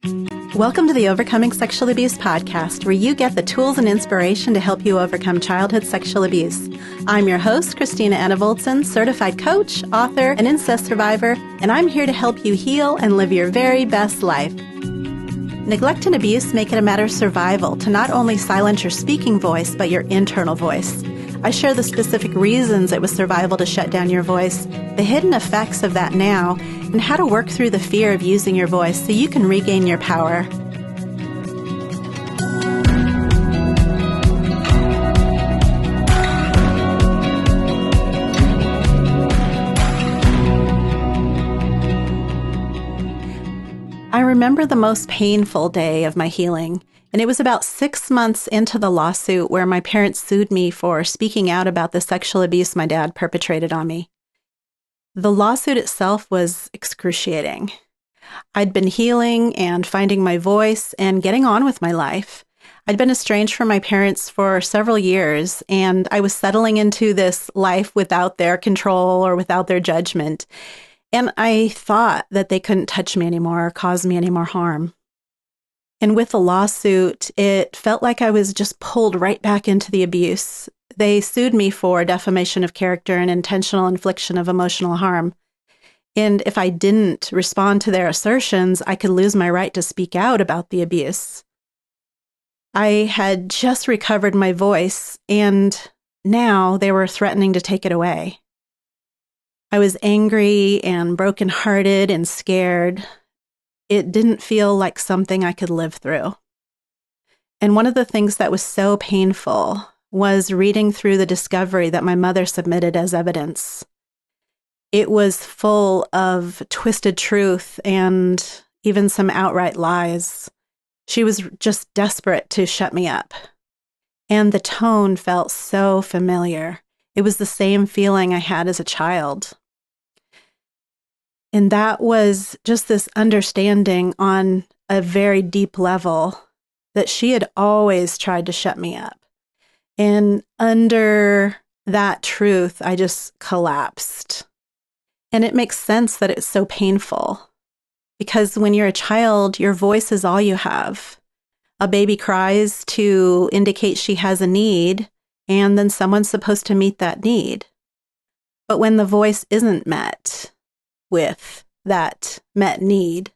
Welcome to the Overcoming Sexual Abuse podcast, where you get the tools and inspiration to help you overcome childhood sexual abuse. I'm your host, Christina Anna-Voltson, certified coach, author, and incest survivor, and I'm here to help you heal and live your very best life. Neglect and abuse make it a matter of survival to not only silence your speaking voice, but your internal voice. I share the specific reasons it was survival to shut down your voice, the hidden effects of that now, and how to work through the fear of using your voice so you can regain your power. I remember the most painful day of my healing, and it was about 6 months into the lawsuit where my parents sued me for speaking out about the sexual abuse my dad perpetrated on me. The lawsuit itself was excruciating. I'd been healing and finding my voice and getting on with my life. I'd been estranged from my parents for several years, and I was settling into this life without their control or without their judgment. And I thought that they couldn't touch me anymore or cause me any more harm. And with the lawsuit, it felt like I was just pulled right back into the abuse. They sued me for defamation of character and intentional infliction of emotional harm. And if I didn't respond to their assertions, I could lose my right to speak out about the abuse. I had just recovered my voice, and now they were threatening to take it away. I was angry and brokenhearted and scared. It didn't feel like something I could live through. And one of the things that was so painful was reading through the discovery that my mother submitted as evidence. It was full of twisted truth and even some outright lies. She was just desperate to shut me up. And the tone felt so familiar. It was the same feeling I had as a child. And that was just this understanding on a very deep level that she had always tried to shut me up. And under that truth, I just collapsed. And it makes sense that it's so painful, because when you're a child, your voice is all you have. A baby cries to indicate she has a need, and then someone's supposed to meet that need. But when the voice isn't met with that met need,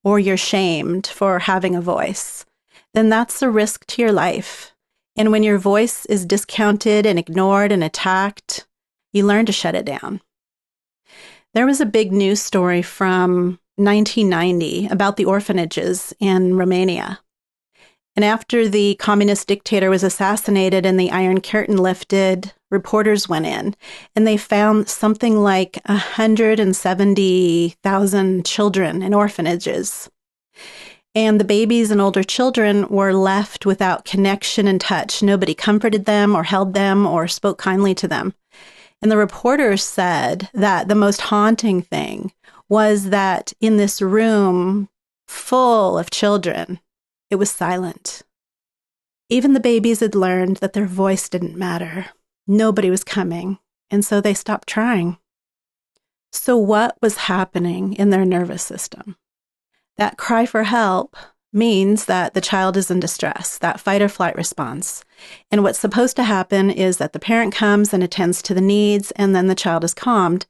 or you're shamed for having a voice, then that's a risk to your life. And when your voice is discounted and ignored and attacked, you learn to shut it down. There was a big news story from 1990 about the orphanages in Romania. And after the communist dictator was assassinated and the Iron Curtain lifted, reporters went in and they found something like 170,000 children in orphanages. And the babies and older children were left without connection and touch. Nobody comforted them or held them or spoke kindly to them. And the reporters said that the most haunting thing was that in this room full of children, it was silent. Even the babies had learned that their voice didn't matter. Nobody was coming, and so they stopped trying. So what was happening in their nervous system? That cry for help means that the child is in distress, that fight or flight response. And what's supposed to happen is that the parent comes and attends to the needs, and then the child is calmed.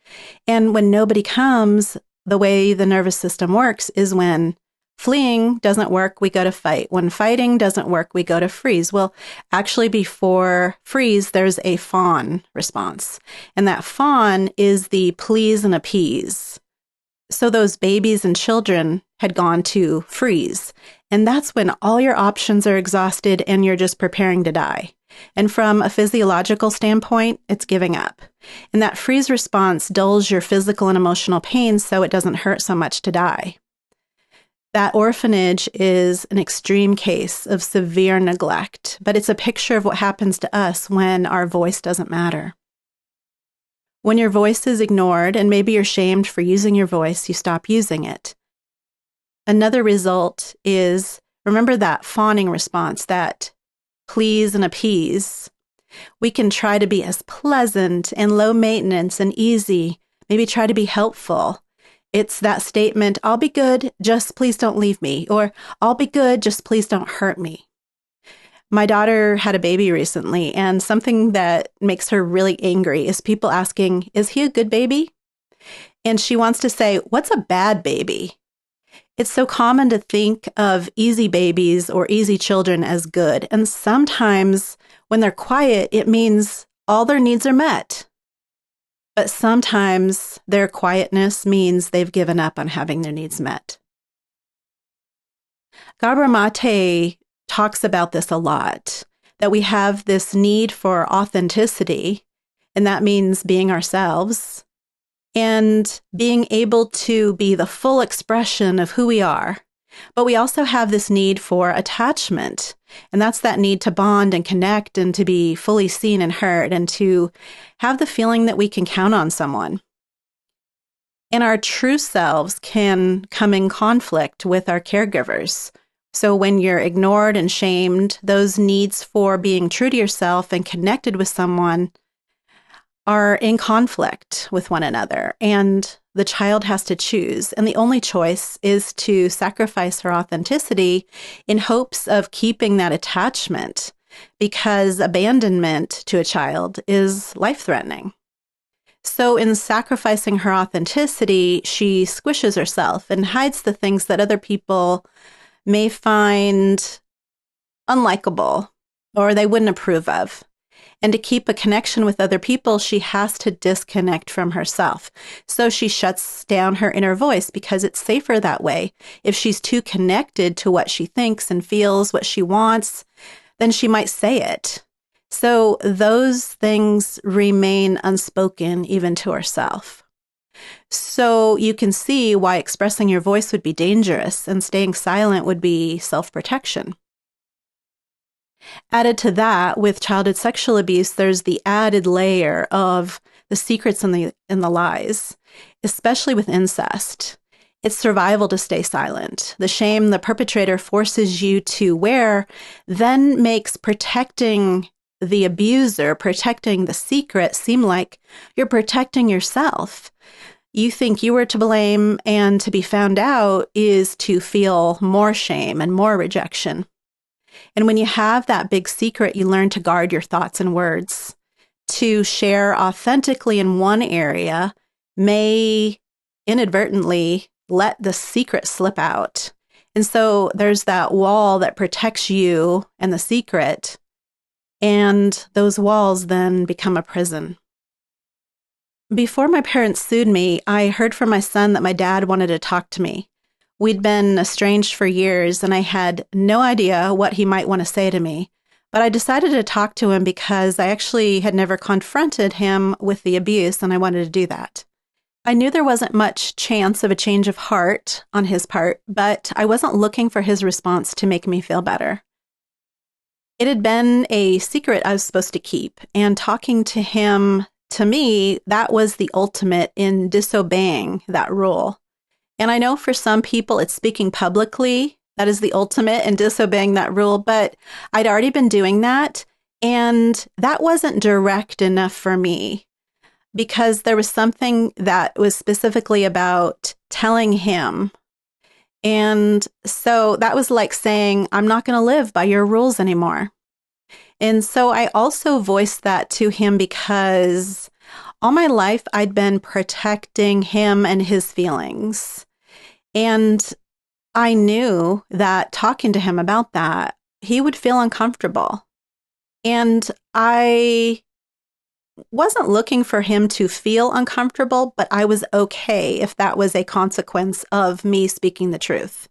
And when nobody comes, the way the nervous system works is when fleeing doesn't work, we go to fight. When fighting doesn't work, we go to freeze. Well, actually, before freeze, there's a fawn response. And that fawn is the please and appease. So those babies and children had gone to freeze. And that's when all your options are exhausted and you're just preparing to die. And from a physiological standpoint, it's giving up. And that freeze response dulls your physical and emotional pain so it doesn't hurt so much to die. That orphanage is an extreme case of severe neglect, but it's a picture of what happens to us when our voice doesn't matter. When your voice is ignored, and maybe you're shamed for using your voice, you stop using it. Another result is, remember that fawning response, that please and appease. We can try to be as pleasant and low maintenance and easy, maybe try to be helpful. It's that statement, I'll be good, just please don't leave me, or I'll be good, just please don't hurt me. My daughter had a baby recently, and something that makes her really angry is people asking, is he a good baby? And she wants to say, what's a bad baby? It's so common to think of easy babies or easy children as good. And sometimes when they're quiet, it means all their needs are met. But sometimes their quietness means they've given up on having their needs met. Gabor Mate talks about this a lot, that we have this need for authenticity, and that means being ourselves, and being able to be the full expression of who we are. But we also have this need for attachment, and that's that need to bond and connect and to be fully seen and heard and to have the feeling that we can count on someone. And our true selves can come in conflict with our caregivers. So when you're ignored and shamed, those needs for being true to yourself and connected with someone are in conflict with one another, and the child has to choose. And the only choice is to sacrifice her authenticity in hopes of keeping that attachment, because abandonment to a child is life-threatening. So in sacrificing her authenticity, she squishes herself and hides the things that other people may find unlikable or they wouldn't approve of. And to keep a connection with other people, she has to disconnect from herself. So she shuts down her inner voice because it's safer that way. If she's too connected to what she thinks and feels, what she wants, then she might say it. So those things remain unspoken even to herself. So you can see why expressing your voice would be dangerous and staying silent would be self-protection. Added to that, with childhood sexual abuse, there's the added layer of the secrets and the lies, especially with incest. It's survival to stay silent. The shame the perpetrator forces you to wear then makes protecting the abuser, protecting the secret, seem like you're protecting yourself. You think you were to blame, and to be found out is to feel more shame and more rejection. And when you have that big secret, you learn to guard your thoughts and words. To share authentically in one area may inadvertently let the secret slip out. And so there's that wall that protects you and the secret, and those walls then become a prison. Before my parents sued me, I heard from my son that my dad wanted to talk to me. We'd been estranged for years, and I had no idea what he might want to say to me. But I decided to talk to him because I actually had never confronted him with the abuse, and I wanted to do that. I knew there wasn't much chance of a change of heart on his part, but I wasn't looking for his response to make me feel better. It had been a secret I was supposed to keep, and talking to him, to me, that was the ultimate in disobeying that rule. And I know for some people it's speaking publicly that is the ultimate in disobeying that rule, but I'd already been doing that, and that wasn't direct enough for me because there was something that was specifically about telling him. And so that was like saying, I'm not going to live by your rules anymore. And so I also voiced that to him because all my life I'd been protecting him and his feelings. And I knew that talking to him about that, he would feel uncomfortable. And I wasn't looking for him to feel uncomfortable, but I was okay if that was a consequence of me speaking the truth.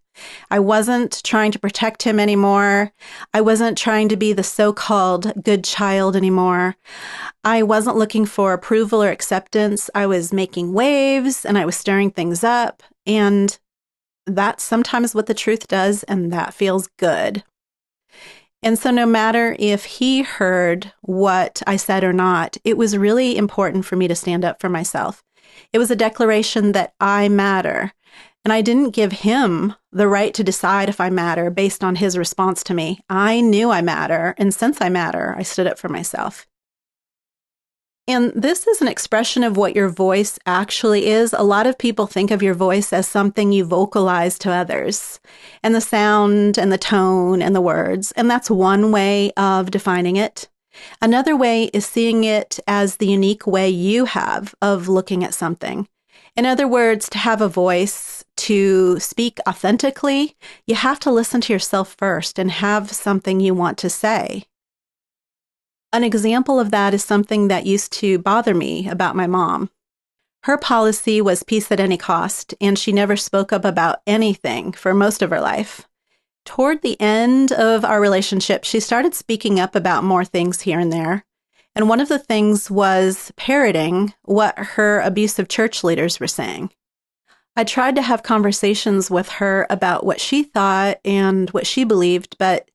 I wasn't trying to protect him anymore. I wasn't trying to be the so-called good child anymore. I wasn't looking for approval or acceptance. I was making waves and I was stirring things up. And that's sometimes what the truth does, and that feels good. And so no matter if he heard what I said or not, it was really important for me to stand up for myself. It was a declaration that I matter. And I didn't give him the right to decide if I matter based on his response to me. I knew I matter. And since I matter, I stood up for myself. And this is an expression of what your voice actually is. A lot of people think of your voice as something you vocalize to others, and the sound and the tone and the words. And that's one way of defining it. Another way is seeing it as the unique way you have of looking at something. In other words, to have a voice, to speak authentically, you have to listen to yourself first and have something you want to say. An example of that is something that used to bother me about my mom. Her policy was peace at any cost, and she never spoke up about anything for most of her life. Toward the end of our relationship, she started speaking up about more things here and there. And one of the things was parroting what her abusive church leaders were saying. I tried to have conversations with her about what she thought and what she believed, but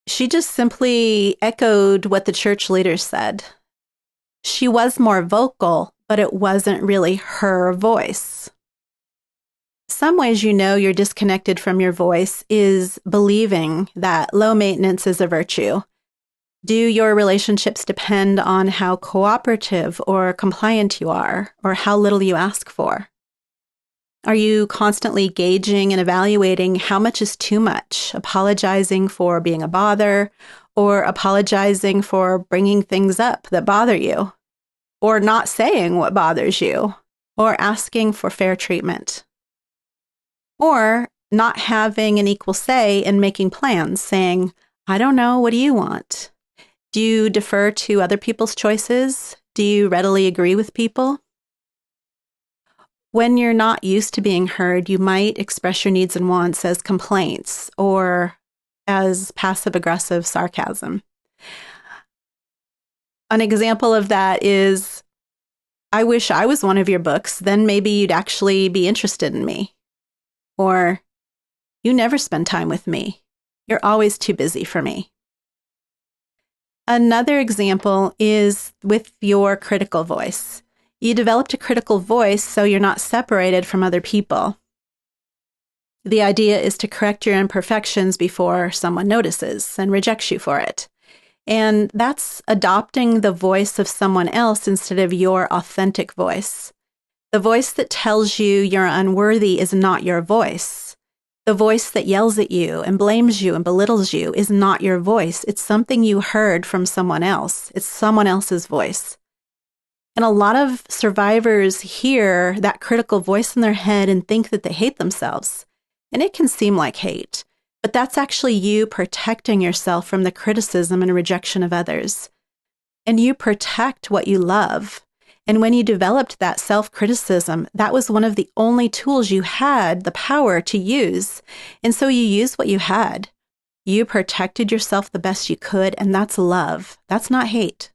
she just simply echoed what the church leaders said. She was more vocal, but it wasn't really her voice. Some ways you know you're disconnected from your voice is believing that low maintenance is a virtue. Do your relationships depend on how cooperative or compliant you are, or how little you ask for? Are you constantly gauging and evaluating how much is too much, apologizing for being a bother, or apologizing for bringing things up that bother you, or not saying what bothers you, or asking for fair treatment? Or not having an equal say in making plans, saying, I don't know, what do you want? Do you defer to other people's choices? Do you readily agree with people? When you're not used to being heard, you might express your needs and wants as complaints or as passive-aggressive sarcasm. An example of that is, I wish I was one of your books, then maybe you'd actually be interested in me. Or, you never spend time with me. You're always too busy for me. Another example is with your critical voice. You developed a critical voice so you're not separated from other people. The idea is to correct your imperfections before someone notices and rejects you for it. And that's adopting the voice of someone else instead of your authentic voice. The voice that tells you you're unworthy is not your voice. The voice that yells at you and blames you and belittles you is not your voice. It's something you heard from someone else. It's someone else's voice. And a lot of survivors hear that critical voice in their head and think that they hate themselves. And it can seem like hate, but that's actually you protecting yourself from the criticism and rejection of others. And you protect what you love. And when you developed that self-criticism, that was one of the only tools you had the power to use. And so you used what you had. You protected yourself the best you could, and that's love. That's not hate.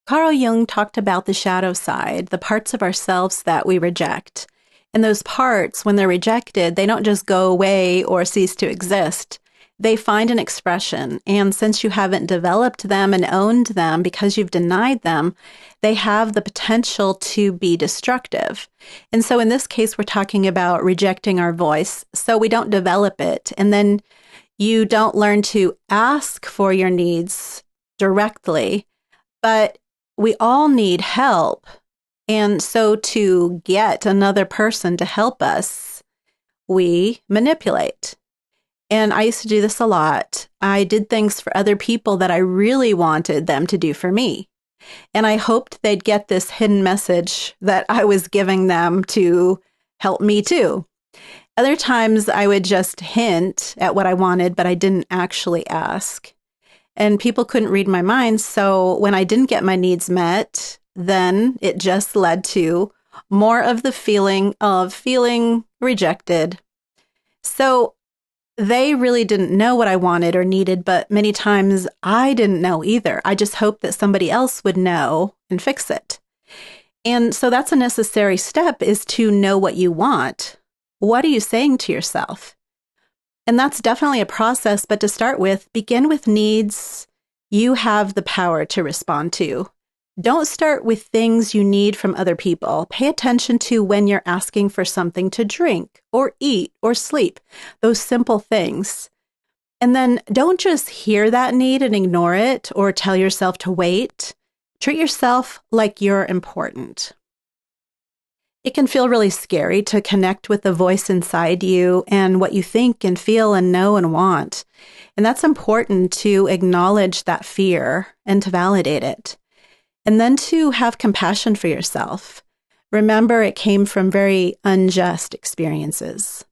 Carl Jung talked about the shadow side, the parts of ourselves that we reject. And those parts, when they're rejected, they don't just go away or cease to exist. They find an expression, and since you haven't developed them and owned them because you've denied them, they have the potential to be destructive. And so in this case, we're talking about rejecting our voice, so we don't develop it. And then you don't learn to ask for your needs directly, but we all need help. And so to get another person to help us, we manipulate. And I used to do this a lot. I did things for other people that I really wanted them to do for me. And I hoped they'd get this hidden message that I was giving them to help me too. Other times I would just hint at what I wanted, but I didn't actually ask. And people couldn't read my mind. So when I didn't get my needs met, then it just led to more of the feeling of feeling rejected. So they really didn't know what I wanted or needed, but many times I didn't know either. I just hoped that somebody else would know and fix it. And so that's a necessary step, is to know what you want. What are you saying to yourself? And that's definitely a process, but to start with, begin with needs you have the power to respond to. Don't start with things you need from other people. Pay attention to when you're asking for something to drink or eat or sleep, those simple things. And then don't just hear that need and ignore it or tell yourself to wait. Treat yourself like you're important. It can feel really scary to connect with the voice inside you and what you think and feel and know and want. And that's important to acknowledge that fear and to validate it. And then to have compassion for yourself. Remember, it came from very unjust experiences.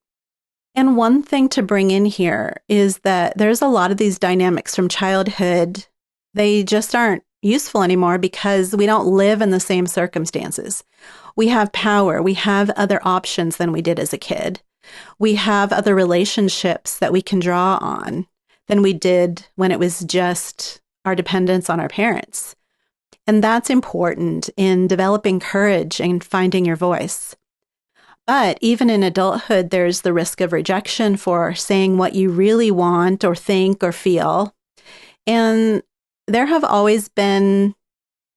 And one thing to bring in here is that there's a lot of these dynamics from childhood. They just aren't useful anymore because we don't live in the same circumstances. We have power. We have other options than we did as a kid. We have other relationships that we can draw on than we did when it was just our dependence on our parents. And that's important in developing courage and finding your voice. But even in adulthood, there's the risk of rejection for saying what you really want or think or feel. And there have always been,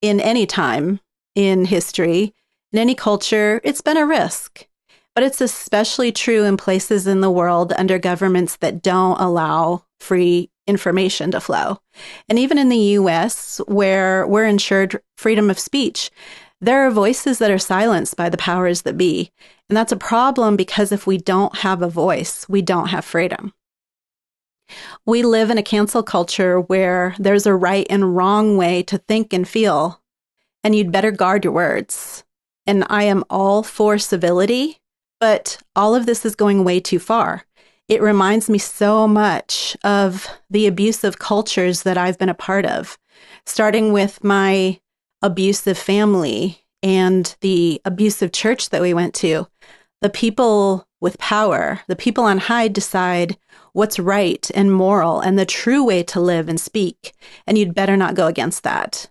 in any time in history, in any culture, it's been a risk. But it's especially true in places in the world under governments that don't allow free information to flow. And even in the US, where we're ensured freedom of speech, there are voices that are silenced by the powers that be. And that's a problem because if we don't have a voice, we don't have freedom. We live in a cancel culture where there's a right and wrong way to think and feel, and you'd better guard your words. And I am all for civility, but all of this is going way too far. It reminds me so much of the abusive cultures that I've been a part of, starting with my abusive family and the abusive church that we went to. The people with power, the people on high decide what's right and moral and the true way to live and speak, and you'd better not go against that.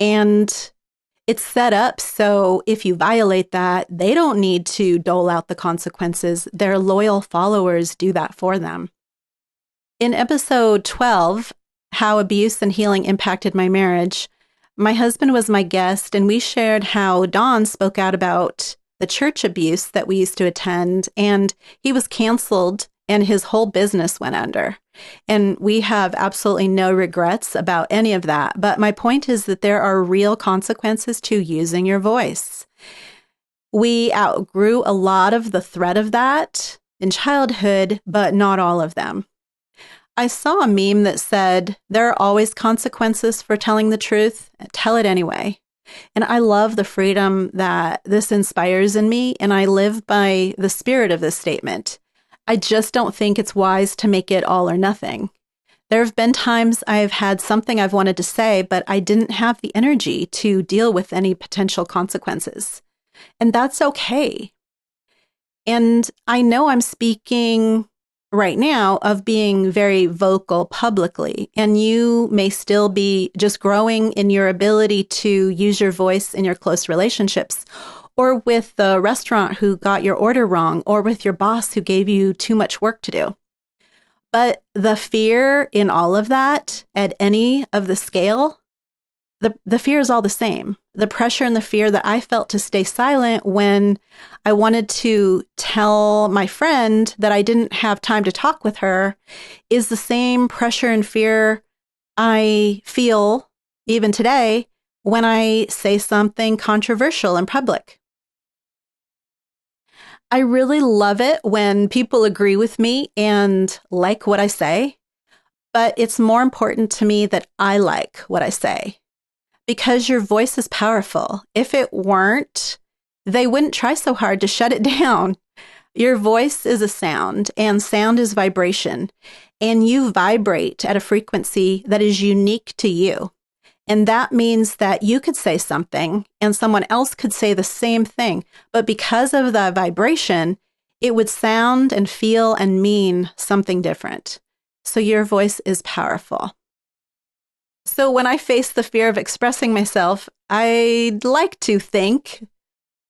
And it's set up so if you violate that, they don't need to dole out the consequences. Their loyal followers do that for them. In episode 12, How Abuse and Healing Impacted My Marriage, my husband was my guest, and we shared how Don spoke out about the church abuse that we used to attend, and he was canceled and his whole business went under. And we have absolutely no regrets about any of that. But my point is that there are real consequences to using your voice. We outgrew a lot of the threat of that in childhood, but not all of them. I saw a meme that said, there are always consequences for telling the truth. Tell it anyway. And I love the freedom that this inspires in me, and I live by the spirit of this statement. I just don't think it's wise to make it all or nothing. There have been times I've had something I've wanted to say, but I didn't have the energy to deal with any potential consequences. And that's okay. And I know I'm speaking right now of being very vocal publicly, and you may still be just growing in your ability to use your voice in your close relationships, or with the restaurant who got your order wrong, or with your boss who gave you too much work to do. But the fear in all of that, at any of the scale, the fear is all the same. The pressure and the fear that I felt to stay silent when I wanted to tell my friend that I didn't have time to talk with her is the same pressure and fear I feel even today when I say something controversial in public. I really love it when people agree with me and like what I say, but it's more important to me that I like what I say. Because your voice is powerful. If it weren't, they wouldn't try so hard to shut it down. Your voice is a sound, and sound is vibration. And you vibrate at a frequency that is unique to you. And that means that you could say something, and someone else could say the same thing. But because of the vibration, it would sound and feel and mean something different. So your voice is powerful. So when I face the fear of expressing myself, I'd like to think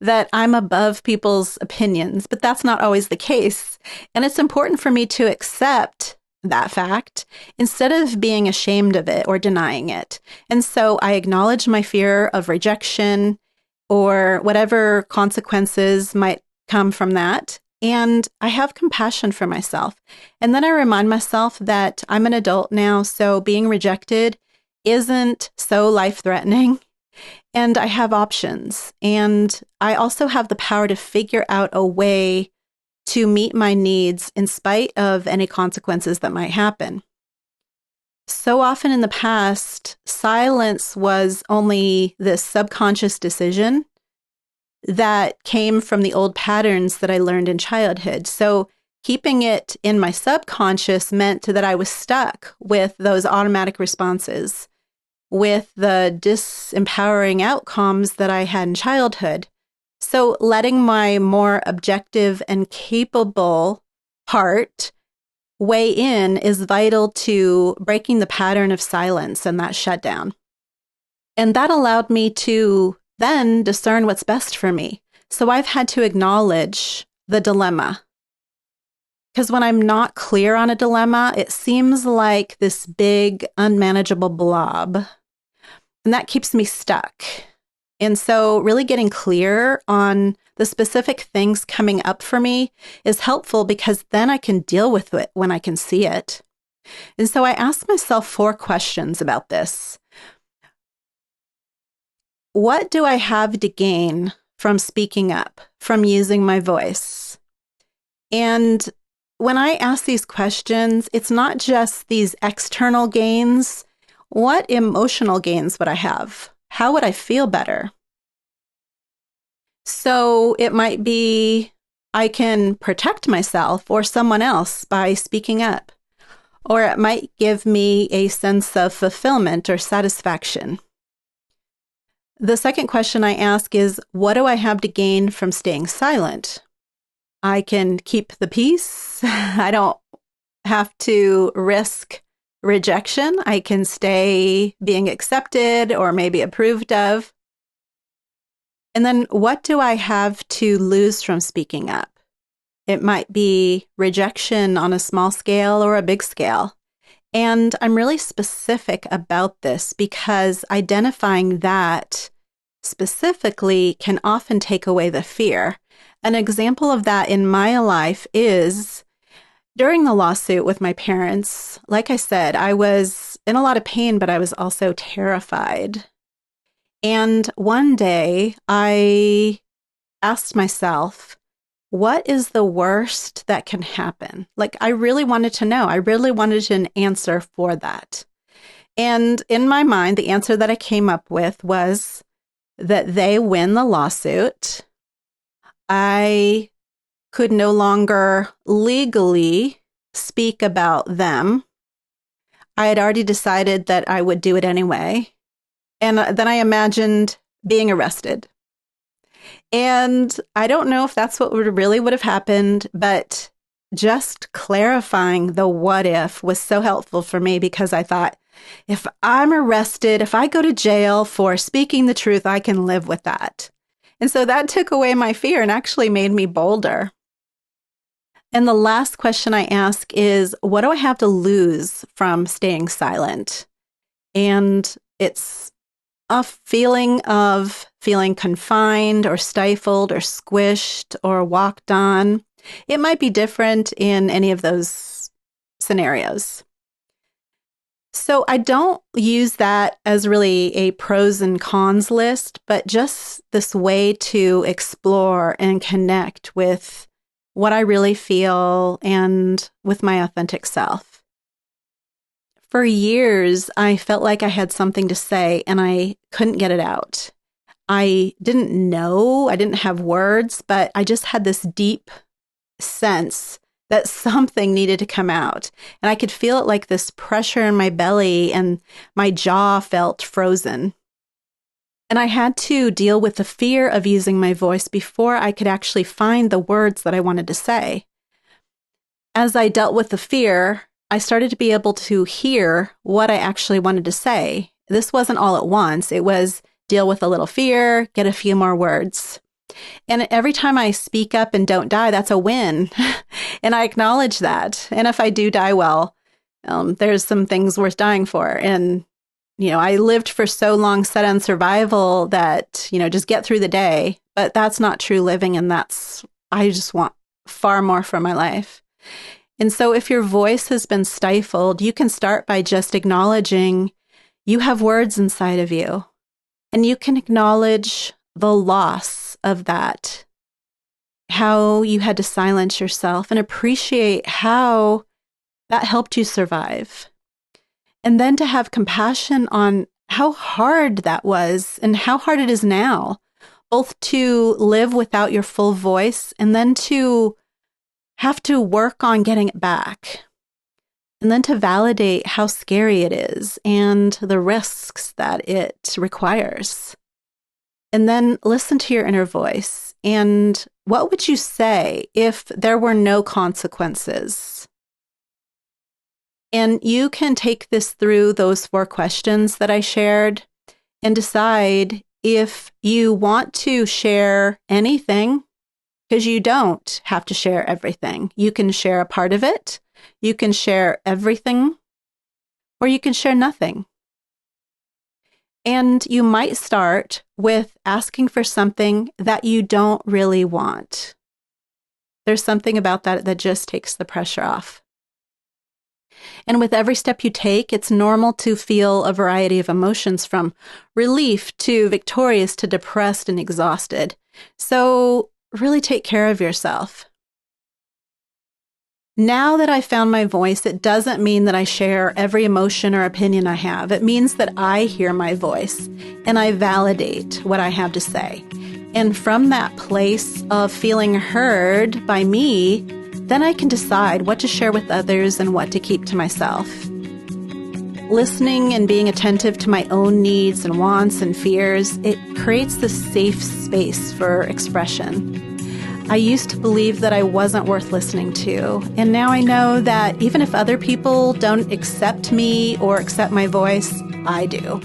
that I'm above people's opinions, but that's not always the case. And it's important for me to accept that fact instead of being ashamed of it or denying it. And so I acknowledge my fear of rejection or whatever consequences might come from that. And I have compassion for myself. And then I remind myself that I'm an adult now, so being rejected isn't so life-threatening. And I have options. And I also have the power to figure out a way to meet my needs in spite of any consequences that might happen. So often in the past, silence was only this subconscious decision that came from the old patterns that I learned in childhood. So keeping it in my subconscious meant that I was stuck with those automatic responses, with the disempowering outcomes that I had in childhood. So letting my more objective and capable part weigh in is vital to breaking the pattern of silence and that shutdown. And that allowed me to then discern what's best for me. So I've had to acknowledge the dilemma. Because when I'm not clear on a dilemma, it seems like this big, unmanageable blob. And that keeps me stuck. And so really getting clear on the specific things coming up for me is helpful because then I can deal with it when I can see it. And so I asked myself 4 questions about this. What do I have to gain from speaking up, from using my voice? And when I ask these questions, it's not just these external gains. What emotional gains would I have? How would I feel better? So it might be I can protect myself or someone else by speaking up, or it might give me a sense of fulfillment or satisfaction. The second question I ask is, what do I have to gain from staying silent? I can keep the peace. I don't have to risk rejection. I can stay being accepted or maybe approved of. And then what do I have to lose from speaking up? It might be rejection on a small scale or a big scale. And I'm really specific about this because identifying that specifically can often take away the fear. An example of that in my life is during the lawsuit with my parents. Like I said, I was in a lot of pain, but I was also terrified. And one day I asked myself, what is the worst that can happen? Like, I really wanted to know. I really wanted an answer for that. And in my mind, the answer that I came up with was that they win the lawsuit. I could no longer legally speak about them. I had already decided that I would do it anyway. And then I imagined being arrested. And I don't know if that's what really would have happened, but just clarifying the what if was so helpful for me because I thought, if I'm arrested, if I go to jail for speaking the truth, I can live with that. And so that took away my fear and actually made me bolder. And the last question I ask is, what do I have to lose from staying silent? And it's a feeling of feeling confined or stifled or squished or walked on. It might be different in any of those scenarios. So I don't use that as really a pros and cons list, but just this way to explore and connect with what I really feel and with my authentic self. For years, I felt like I had something to say and I couldn't get it out. I didn't know, I didn't have words, but I just had this deep sense that something needed to come out. And I could feel it like this pressure in my belly and my jaw felt frozen. And I had to deal with the fear of using my voice before I could actually find the words that I wanted to say. As I dealt with the fear, I started to be able to hear what I actually wanted to say. This wasn't all at once. It was deal with a little fear, get a few more words. And every time I speak up and don't die, that's a win. And I acknowledge that. And if I do die, well, there's some things worth dying for. And, I lived for so long set on survival that, just get through the day. But that's not true living. And I just want far more from my life. And so if your voice has been stifled, you can start by just acknowledging you have words inside of you. And you can acknowledge the loss of that, how you had to silence yourself, and appreciate how that helped you survive. And then to have compassion on how hard that was and how hard it is now, both to live without your full voice and then to have to work on getting it back. And then to validate how scary it is and the risks that it requires. And then listen to your inner voice. And what would you say if there were no consequences? And you can take this through those 4 questions that I shared and decide if you want to share anything, because you don't have to share everything. You can share a part of it, you can share everything, or you can share nothing. And you might start with asking for something that you don't really want. There's something about that that just takes the pressure off. And with every step you take, it's normal to feel a variety of emotions, from relief to victorious to depressed and exhausted. So really take care of yourself. Now that I found my voice, it doesn't mean that I share every emotion or opinion I have. It means that I hear my voice and I validate what I have to say. And from that place of feeling heard by me, then I can decide what to share with others and what to keep to myself. Listening and being attentive to my own needs and wants and fears, it creates this safe space for expression. I used to believe that I wasn't worth listening to, and now I know that even if other people don't accept me or accept my voice, I do.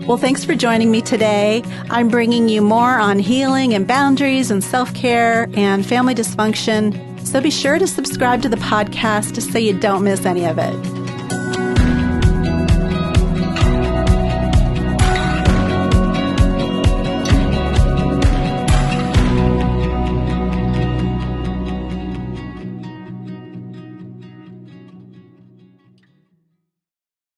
Well, thanks for joining me today. I'm bringing you more on healing and boundaries and self-care and family dysfunction, so be sure to subscribe to the podcast so you don't miss any of it.